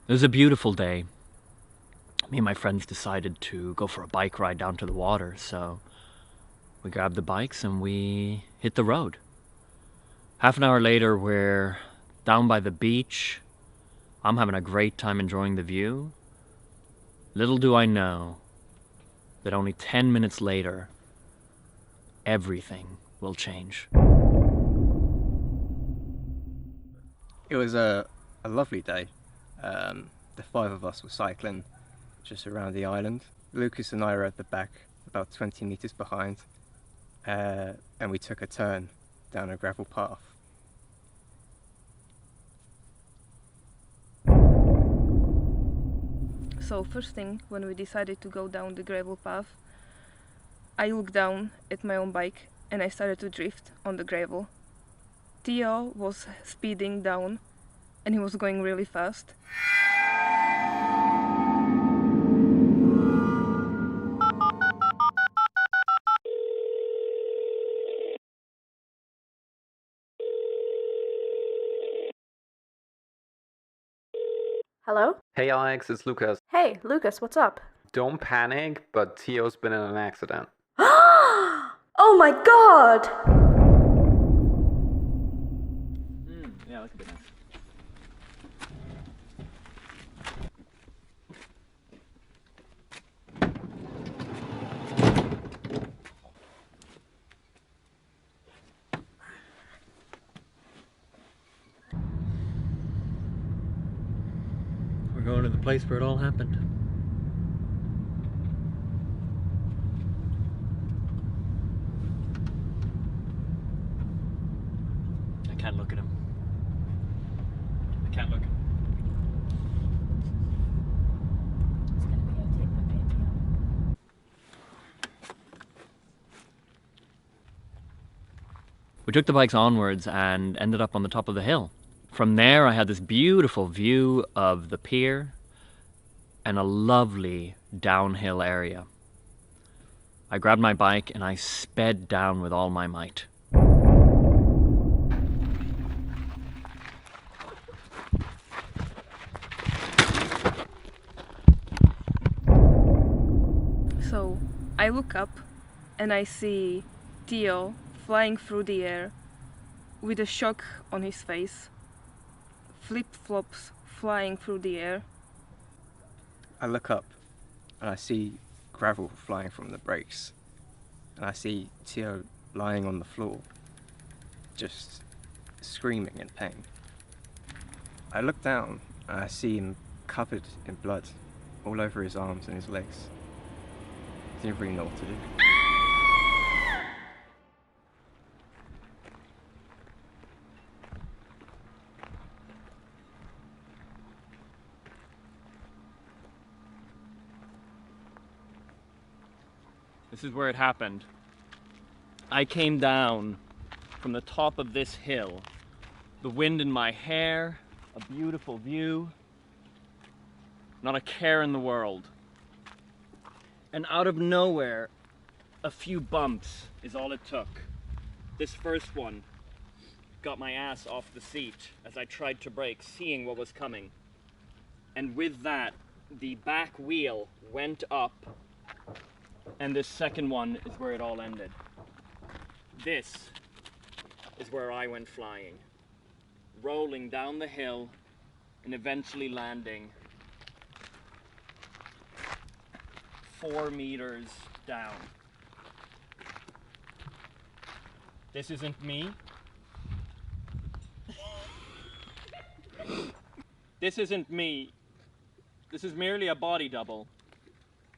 It was a beautiful day. Me and my friends decided to go for a bike ride down to the water, so we grabbed the bikes and we hit the road. Half an hour later, we're down by the beach. I'm having a great time enjoying the view. Little do I know that only 10 minutes later, everything will change. It was a lovely day. The five of us were cycling just around the island. Lucas and I were at the back, about 20 meters behind, and we took a turn down a gravel path. So first thing, when we decided to go down the gravel path, I looked down at my own bike and I started to drift on the gravel. Theo was speeding down and he was going really fast. Hello? Hey Alex, it's Lucas. Hey, Lucas, what's up? Don't panic, but Theo's been in an accident. Oh my god! Yeah, that could be nice. We're going to the place where it all happened. I can't look at him. I can't look. We took the bikes onwards and ended up on the top of the hill. From there, I had this beautiful view of the pier and a lovely downhill area. I grabbed my bike and I sped down with all my might. So I look up and I see Theo flying through the air with a shock on his face, flip-flops flying through the air. I look up and I see gravel flying from the brakes, and I see Theo lying on the floor, just screaming in pain. I look down and I see him covered in blood all over his arms and his legs. Didn't really know what to do. This is where it happened. I came down from the top of this hill, the wind in my hair, a beautiful view, not a care in the world. And out of nowhere, a few bumps is all it took. This first one got my ass off the seat as I tried to brake, seeing what was coming. And with that, the back wheel went up, and this second one is where it all ended. This is where I went flying, rolling down the hill and eventually landing 4 meters down. This isn't me. This isn't me. This is merely a body double.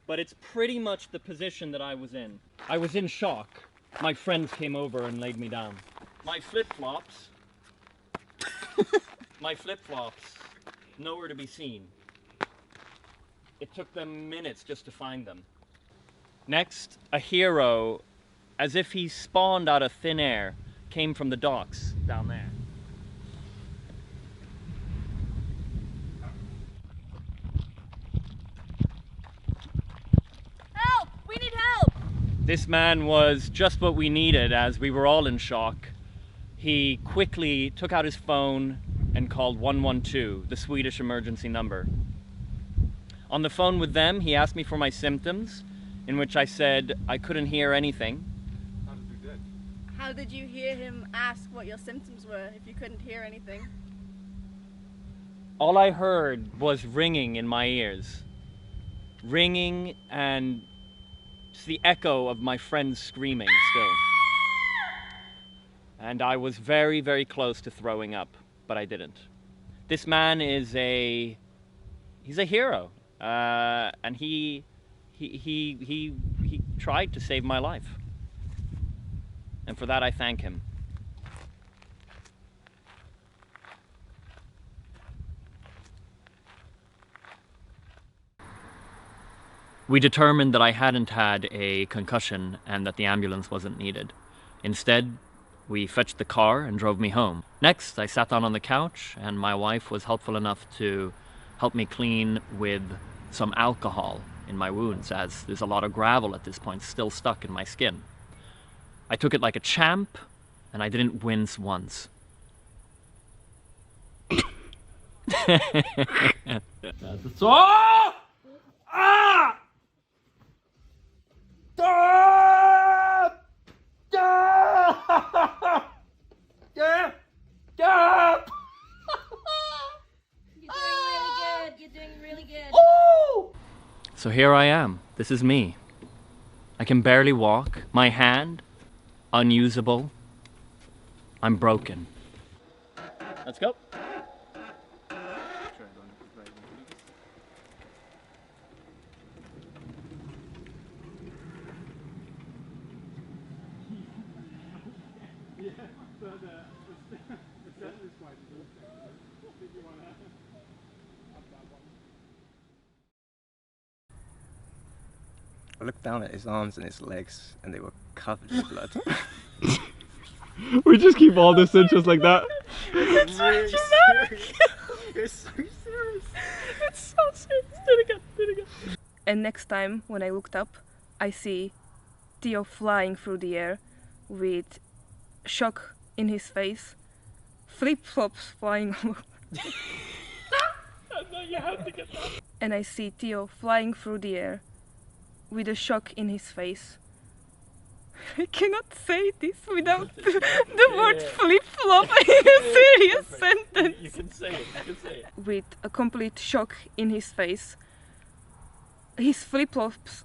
But it's pretty much the position that I was in. I was in shock. My friends came over and laid me down. My flip-flops, nowhere to be seen. It took them minutes just to find them. Next, a hero, as if he spawned out of thin air, came from the docks down there. Help! We need help! This man was just what we needed as we were all in shock. He quickly took out his phone, and called 112, the Swedish emergency number. On the phone with them, he asked me for my symptoms, in which I said I couldn't hear anything. How did you hear him ask what your symptoms were if you couldn't hear anything? All I heard was ringing in my ears. Ringing and just the echo of my friends screaming still. And I was very, very close to throwing up, but I didn't. This man is he's a hero, and he tried to save my life. And for that I thank him. We determined that I hadn't had a concussion and that the ambulance wasn't needed. Instead, we fetched the car and drove me home. Next, I sat down on the couch and my wife was helpful enough to help me clean with some alcohol in my wounds, as there's a lot of gravel at this point still stuck in my skin. I took it like a champ and I didn't wince once. That's all! Ah! You're doing really good. So here I am. This is me. I can barely walk. My hand, unusable. I'm broken. Let's go. I looked down at his arms and his legs, and they were covered in blood. We just keep all this in just like that. It's really serious. It's so serious. It's so serious. Do it again. And next time when I looked up, I see Theo flying through the air with shock in his face, flip-flops flying all over. You have to get that. And I see Theo flying through the air with a shock in his face. I cannot say this without the word flip-flop in a serious sentence. You can say it. With a complete shock in his face. His flip-flops...